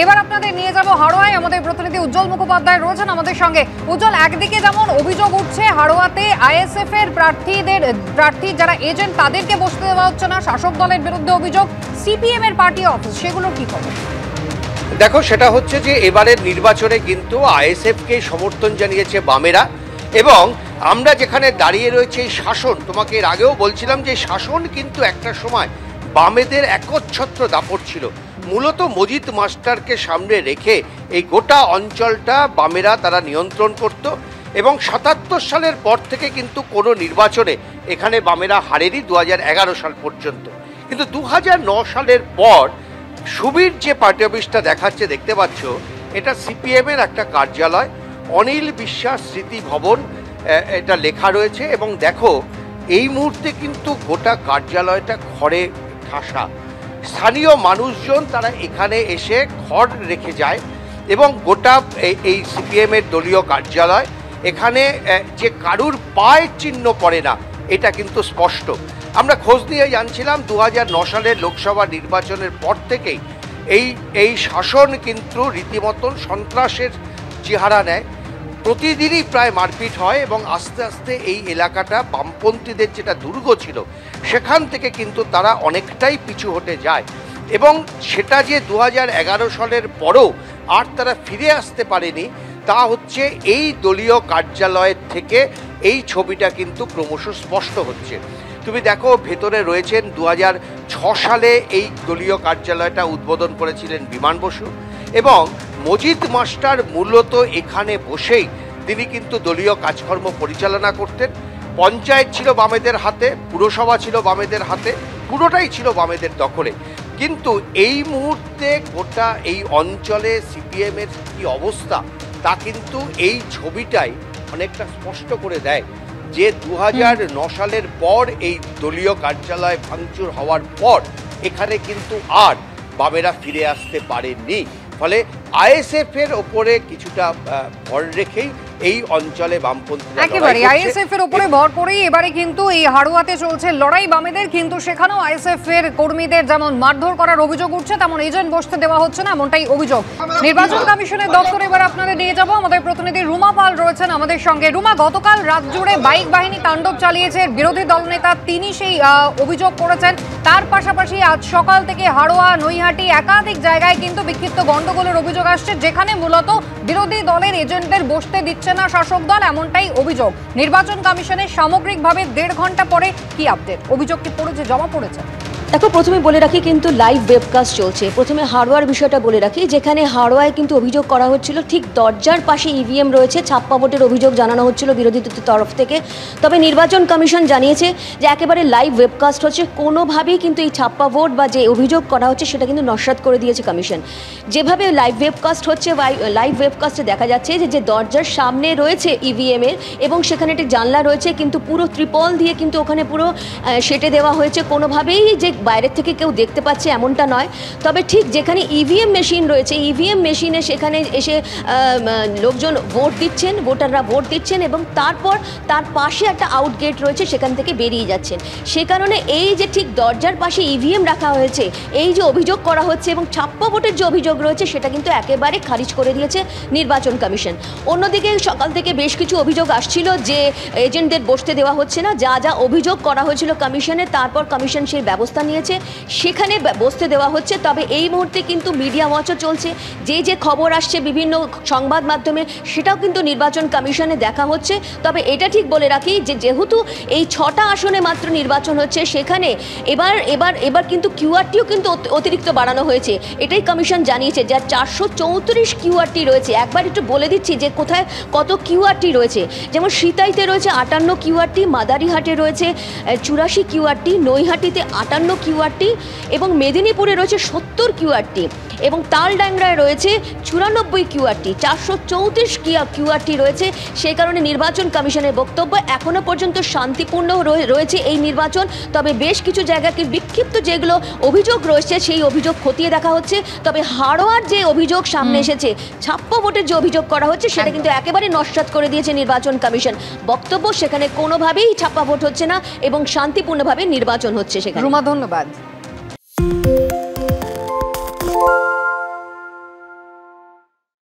এবার আপনাদের নিয়ে যাব হাড়োয়ায়। আমাদের প্রতিনিধি উজ্জ্বল মুখোপাধ্যায় রয়েছেন আমাদের সঙ্গে। উজ্জ্বল, একদিকে যেমন অভিযোগ উঠছে হাড়োয়াতে আইএসএফ এর প্রার্থী যারা এজেন্ট তাদেরকে বসতে দেওয়া হচ্ছে না, শাসক দলের বিরুদ্ধে অভিযোগ, সিপিএম এর পার্টি অফিস, সেগুলো কি খবর? দেখো, সেটা হচ্ছে যে এবারের নির্বাচনে কিন্তু আইএসএফকে সমর্থন জানিয়েছে বামেরা, এবং আমরা যেখানে দাঁড়িয়ে রয়েছে এই শাসন, তোমাকে এর আগেও বলছিলাম যে শাসন কিন্তু একটা সময় বামেদের একচ্ছত্র দাপট ছিল। মূলত মজিদ মাস্টারকে সামনে রেখে এই গোটা অঞ্চলটা বামেরা তারা নিয়ন্ত্রণ করত, এবং ৭৭ সালের পর থেকে কিন্তু কোনো নির্বাচনে এখানে বামেরা হারেনি ২০১১ সাল পর্যন্ত। কিন্তু ২০০৯ সালের পর সুবীর যে পার্টি অফিসটা দেখাচ্ছে, দেখতে পাচ্ছ, এটা সিপিএমের একটা কার্যালয়, অনিল বিশ্বাস স্মৃতি ভবন এটা লেখা রয়েছে। এবং দেখো, এই মুহূর্তে কিন্তু গোটা কার্যালয়টা খড়ে ঠাসা। স্থানীয় মানুষজন তারা এখানে এসে খড় রেখে যায়, এবং গোটা এই সিপিএমের দলীয় কার্যালয়, এখানে যে কারুর পায়ের চিহ্ন পড়ে না এটা কিন্তু স্পষ্ট। আমরা খোঁজ নিয়ে জানছিলাম ২০০৯ সালের লোকসভা নির্বাচনের পর থেকেই এই শাসন কিন্তু রীতিমতন সন্ত্রাসের চেহারা নেয়। প্রতিদিনই প্রায় মারপিট হয়, এবং আস্তে আস্তে এই এলাকাটা বামপন্থীদের যেটা দুর্গ ছিল সেখান থেকে কিন্তু তারা অনেকটাই পিছু হটে যায়, এবং সেটা যে ২০১১ সালের পরও আর তারা ফিরে আসতে পারেনি তা হচ্ছে এই দলীয় কার্যালয়ের থেকে এই ছবিটা কিন্তু ক্রমশ স্পষ্ট হচ্ছে। তুমি দেখো, ভেতরে রয়েছেন ২০০৬ সালে এই দলীয় কার্যালয়টা উদ্বোধন করেছিলেন বিমান বসু, এবং মজিদ মাস্টার মূলত এখানে বসেই তিনি কিন্তু দলীয় কাজকর্ম পরিচালনা করতেন। পঞ্চায়েত ছিল বামেদের হাতে, পুরসভা ছিল বামেদের হাতে, পুরোটাই ছিল বামেদের দখলে। কিন্তু এই মুহূর্তে গোটা এই অঞ্চলে সিপিএমের কী অবস্থা তা কিন্তু এই ছবিটাই অনেকটা স্পষ্ট করে দেয় যে ২০০৯ সালের পর এই দলীয় কার্যালয় ভাঙচুর হওয়ার পর এখানে কিন্তু আর বামেরা ফিরে আসতে পারেননি। ফলে আইএসএফ এর ওপরে কিছুটা ভর রেখেই এই অঞ্চলে বামপন্থীরা একেবারে আইএসএফ এর উপরে ভর করেই এবারে কিন্তু এই হাড়োয়াতে চলছে লড়াই বামেদের। কিন্তু সেখানেও আইএসএফ এর কর্মীদের যেমন মারধর করার অভিযোগ উঠছে, তেমন এজেন্ট বসতে দেওয়া হচ্ছে না, এমনটাই অভিযোগ। নির্বাচন কমিশনের দপ্তরে এবার আপনাদের নিয়ে যাব। আমাদের প্রতিনিধি রুমা পাল রয়েছেন আমাদের সঙ্গে। রুমা, গতকাল রাত জুড়ে বাইক বাহিনী তাণ্ডব চালিয়েছে, বিরোধী দলনেতা তিনি সেই অভিযোগ করেছেন। তার পাশাপাশি আজ সকাল থেকে হাড়োয়া, নৈহাটি একাধিক জায়গায় কিন্তু বিক্ষিপ্ত গন্ডগোলের অভিযোগ আসছে, যেখানে মূলত বিরোধী দলের এজেন্টদের বসতে দিচ্ছে না শাসক দল, এমনটাই অভিযোগ। নির্বাচন কমিশনের সামগ্রিকভাবে ১.৫ ঘন্টা পরে কি আপডেট? অভিযোগটি পড়েছে, জমা পড়েছে? দেখো, প্রথমে বলে রাখি কিন্তু লাইভ ওয়েবকাস্ট চলছে। প্রথমে হাড়োয়ার বিষয়টা বলে রাখি, যেখানে হাড়োয়ায় কিন্তু অভিযোগ করা হচ্ছিল ঠিক দরজার পাশে ইভিএম রয়েছে, ছাপ্পা ভোটের অভিযোগ জানানো হচ্ছিল বিরোধীদের তরফ থেকে। তবে নির্বাচন কমিশন জানিয়েছে যে একেবারে লাইভ ওয়েবকাস্ট হচ্ছে, কোনোভাবেই কিন্তু এই ছাপ্পা ভোট বা যে অভিযোগ করা হচ্ছে সেটা কিন্তু নস্যাৎ করে দিয়েছে কমিশন। যেভাবে লাইভ ওয়েবকাস্ট হচ্ছে, লাইভ ওয়েবকাস্টে দেখা যাচ্ছে যে দরজার সামনে রয়েছে ইভিএমের, এবং সেখানে একটি জানলা রয়েছে, কিন্তু পুরো ত্রিপল দিয়ে কিন্তু ওখানে পুরো সেটে দেওয়া হয়েছে। কোনোভাবেই যে বাইরের থেকে কেউ দেখতে পাচ্ছে এমনটা নয়। তবে ঠিক যেখানে ইভিএম মেশিন রয়েছে, ইভিএম মেশিনে সেখানে এসে লোকজন ভোট দিচ্ছেন, ভোটাররা ভোট দিচ্ছেন, এবং তারপর তার পাশে একটা আউট গেট রয়েছে, সেখান থেকে বেরিয়ে যাচ্ছেন। সে কারণে এই যে ঠিক দরজার পাশে ইভিএম রাখা হয়েছে, এই যে অভিযোগ করা হচ্ছে এবং ছাপ্পা ভোটের যে অভিযোগ রয়েছে সেটা কিন্তু একেবারে খারিজ করে দিয়েছে নির্বাচন কমিশন। অন্যদিকে সকাল থেকে বেশ কিছু অভিযোগ আসছিল যে এজেন্টদের বসতে দেওয়া হচ্ছে না। যা যা অভিযোগ করা হয়েছিল কমিশনে, তারপর কমিশন সেই ব্যবস্থা নিয়েছে, সেখানে বসতে দেওয়া হচ্ছে। তবে এই মুহূর্তে কিন্তু মিডিয়া ওয়াচও চলছে, যে খবর আসছে বিভিন্ন সংবাদ মাধ্যমে সেটাও কিন্তু নির্বাচন কমিশনে দেখা হচ্ছে। তবে এটা ঠিক বলে রাখি যে যেহেতু এই 6টা আসনে মাত্র নির্বাচন হচ্ছে, সেখানে এবার কিন্তু কিউআরটিও কিন্তু অতিরিক্ত বাড়ানো হয়েছে, এটাই কমিশন জানিয়েছে। যা 434 কিউআরটি রয়েছে। একবার একটু বলে দিচ্ছি যে কোথায় কত কিউআরটি রয়েছে। যেমন সিতাইতে রয়েছে 58 কিউআরটি, মাদারিহাটে রয়েছে 84 কিউআরটি, নৈহাটিতে 58 কিউআরটি, এবং মেদিনীপুরে রয়েছে 70 কিউআরটি, এবং তালডাংরায় রয়েছে 94 কিউআরটি। 434 কিউআরটি রয়েছে। সেই কারণে নির্বাচন কমিশনের বক্তব্য, এখনও পর্যন্ত শান্তিপূর্ণ রয়েছে এই নির্বাচন। তবে বেশ কিছু জায়গাকে বিক্ষিপ্ত যেগুলো অভিযোগ রয়েছে সেই অভিযোগ খতিয়ে দেখা হচ্ছে। তবে হাড়োয়ার যে অভিযোগ সামনে এসেছে, ছাপ্পা ভোটের যে অভিযোগ করা হচ্ছে সেটা কিন্তু একেবারে নস্যাৎ করে দিয়েছে নির্বাচন কমিশন। বক্তব্য, সেখানে কোনোভাবেই ছাপ্পা ভোট হচ্ছে না এবং শান্তিপূর্ণভাবে নির্বাচন হচ্ছে সেখানে। রুমা, ধন্যবাদ।